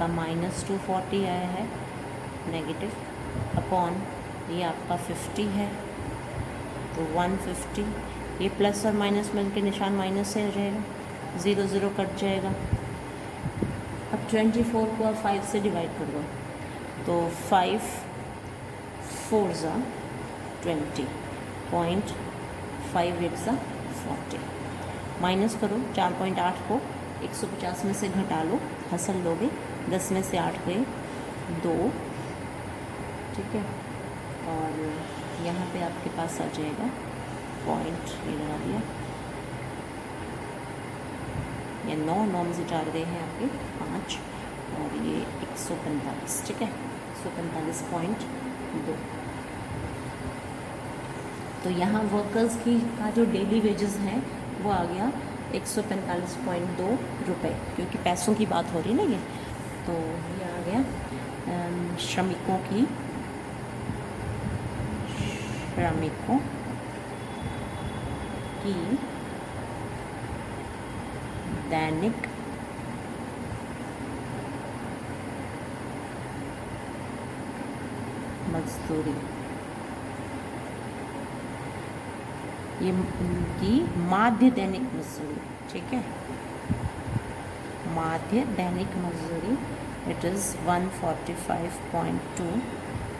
आपका -240 आया है नेगेटिव, अपॉन ये आपका 50 है तो 150, ये प्लस और माइनस मिल के निशान माइनस से हो जाएगा, 0 0 कट जाएगा। अब 24 को आप 5 से डिवाइड कर दो तो 5 4 ज़ा 20, 0.5 ज़ा 40, माइनस करो 4.8 को 150 में से घटा लो, हसल लोगे, 10 में से 8 गए 2, ठीक है। और यहाँ पे आपके पास आ जाएगा पॉइंट, ये लगा दिया, ये 9 में से 4 गए हैं आपके 5, और ये 145, ठीक है, 145.2। तो यहाँ वर्कर्स की का जो डेली वेजेस हैं वो आ गया 145.2 रुपये, क्योंकि पैसों की बात हो रही ना ये, तो ये आ गया श्रमिकों की दैनिक मजदूरी, ये की माध्य दैनिक मजदूरी, ठीक है, माध्य दैनिक मजदूरी, इट इज़ 145.2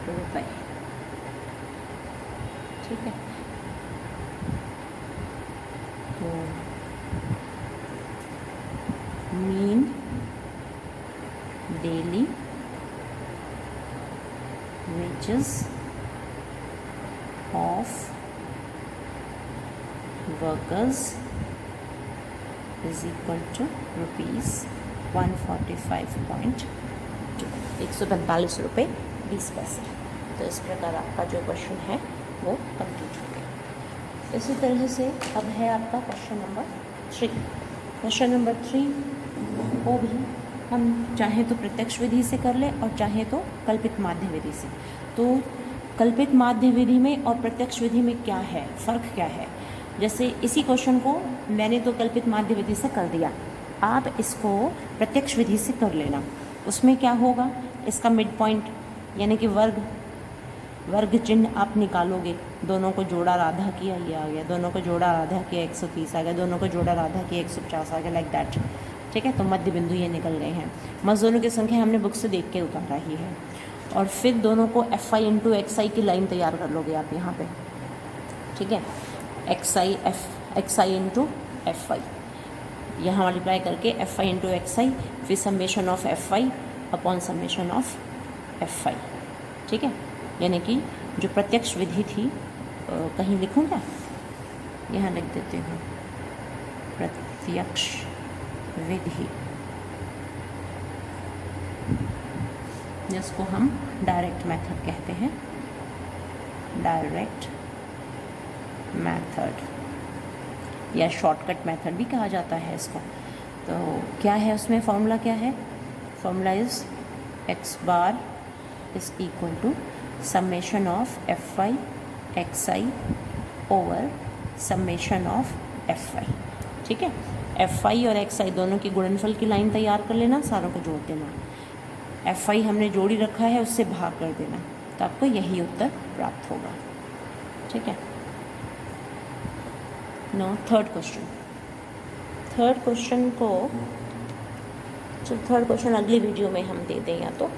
रुपये, ठीक है। तो mean daily wages of workers is equal to rupees 145.2, 145 रुपये 20 पैसे। तो इस प्रकार आपका जो क्वेश्चन है वो कंप्लीट हो गया। इसी तरह से अब है आपका क्वेश्चन नंबर 3। क्वेश्चन नंबर 3 को भी हम चाहे तो प्रत्यक्ष विधि से कर लें और चाहे तो कल्पित माध्य विधि से। तो कल्पित माध्य विधि में और प्रत्यक्ष विधि में क्या है, फ़र्क क्या है? जैसे इसी क्वेश्चन को मैंने तो कल्पित माध्य विधि से कर दिया, आप इसको प्रत्यक्ष विधि से कर लेना। उसमें क्या होगा, इसका मिड पॉइंट यानी कि वर्ग चिन्ह आप निकालोगे, दोनों को जोड़ा आधा किया ये आ गया, दोनों को जोड़ा आधा किया 130 आ गया, दोनों को जोड़ा आधा किया 150 आ गया, लाइक दैट, ठीक है। तो मध्य बिंदु ये निकल गए हैं। मजदूरों की संख्या हमने बुक से देख के उतारा ही है। और फिर दोनों को FI इंटू XI की लाइन तैयार कर लोगे आप यहाँ पे, ठीक है, XI इंटू FI, यहाँ मल्टीप्लाई करके FI इंटू XI, फिर summation of FI upon summation of FI, ठीक है। यानी कि जो प्रत्यक्ष विधि थी, कहीं लिखूँ क्या, यहाँ लिख देते हूँ, प्रत्यक्ष विधि, जिसको हम डायरेक्ट मेथड कहते हैं, डायरेक्ट मेथड या शॉर्टकट मेथड भी कहा जाता है इसको। तो क्या है उसमें फॉर्मूला, क्या है formula, is x bar is equal to summation of FI XI over summation of FI, ठीक है। FI और XI दोनों की गुणनफल की लाइन तैयार कर लेना, सारों को जोड़ देना, FI हमने जोड़ी रखा है उससे भाग कर देना, तो आपको यही उत्तर प्राप्त होगा, ठीक है। नो थर्ड क्वेश्चन को, थर्ड क्वेश्चन अगली वीडियो में हम दे दें या तो